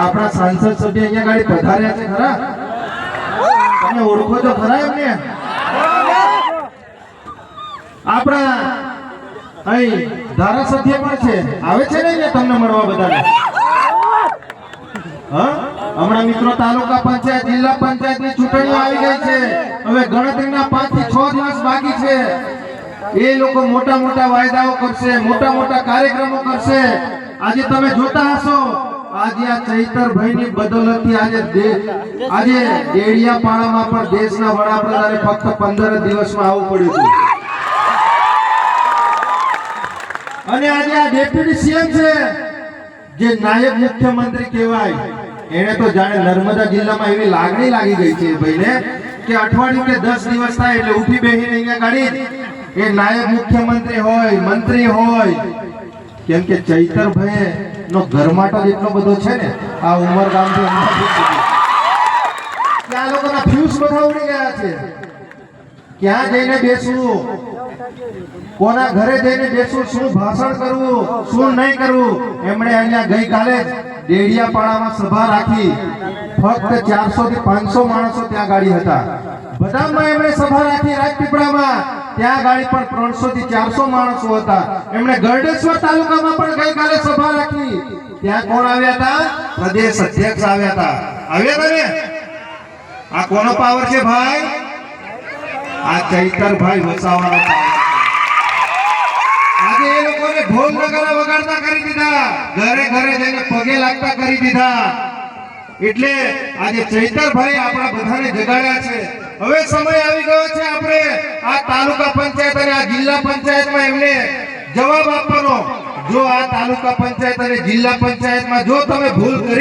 આપણા સાંસદ સભ્ય અહીંયા ગાડી પધાર્યા છે ખરા? તમે ઓળખો તો ખરા એમને? આપણા અહીં ધારાસભ્ય પણ છે, આવે છે ને અહીંયા તમને મળવા બધાને? હા, હમણાં મિત્રો તાલુકા પંચાયત જિલ્લા પંચાયતની ચૂંટણીઓ આવી ગઈ છે. હવે ગણતરીના 5 થી 6 દિવસ બાકી છે. એ લોકો મોટા મોટા વાયદાઓ કરશે, મોટા મોટા કાર્યક્રમો કરશે. આજે તમે જોતા હશો, આજે આ ચૈતરભાઈની બદૌલતથી આજે ડેડિયાપાડામાં પણ દેશના વડાપ્રધાને ફક્ત 15 દિવસમાં આવવું પડ્યું હતું. અને આજે આ ડેપ્યુટી સીએમ છે, જે નાયબ મુખ્યમંત્રી કહેવાય, એને તો જાણે નર્મદા જિલ્લામાં એવી લાગણી લાગી ગઈ છે ભાઈને કે અઠવાડિયું કે 10 દિવસ થાય એટલે ઊભી બેહીને અહીંયા ગાડી એ નાયબ મુખ્યમંત્રી હોય, મંત્રી હોય. કેમ કે ચૈતરભાઈ નો ગરમાટો એટલો બધો છે ને આ ઉમરગામથી આ લોકોના ફ્યુઝ બધા ઉડી ગયા છે. ક્યાં જઈને બેસવું, કોના ઘરે જઈને બેસવું, શું ભાષણ કરવું, શું નહીં કરવું. એમણે અહીંયા ગઈકાલે ડેડિયાપાડામાં સભા રાખી. ફક્ત 400 થી 500 માણસો ત્યાં ગાડી હતા. બધામાં એમણે સભા રાખી. રાજપીપળામાં ત્યાં ગાડી પણ 300 થી 400 માણસો હતા. એમણે ગરડેશ્વર તાલુકામાં પણ ગઈકાલે સભા રાખી. ત્યાં કોણ આવ્યા હતા? પ્રદેશ અધ્યક્ષ આવ્યા હતા. આવ્યા હતા ને? આ કોનો પાવર છે ભાઈ? આ ચૈતરભાઈ વસાવાનો પાવર. આજે એ લોકોને ઢોલ નગારા વગાડતા કરી દીધા, ઘરે ઘરે જઈને પગે લાગતા કરી દીધા. એટલે આજે ચૈતરભાઈ આપણા બધાને જગાડ્યા છે. હવે સમય આવી ગયો છે આપણે આ તાલુકા પંચાયત અને આ જિલ્લા પંચાયતમાં એમને જવાબ આપવાનો. જો આ તાલુકા પંચાયત અને જિલ્લા પંચાયતમાં જો તમે ભૂલ કરી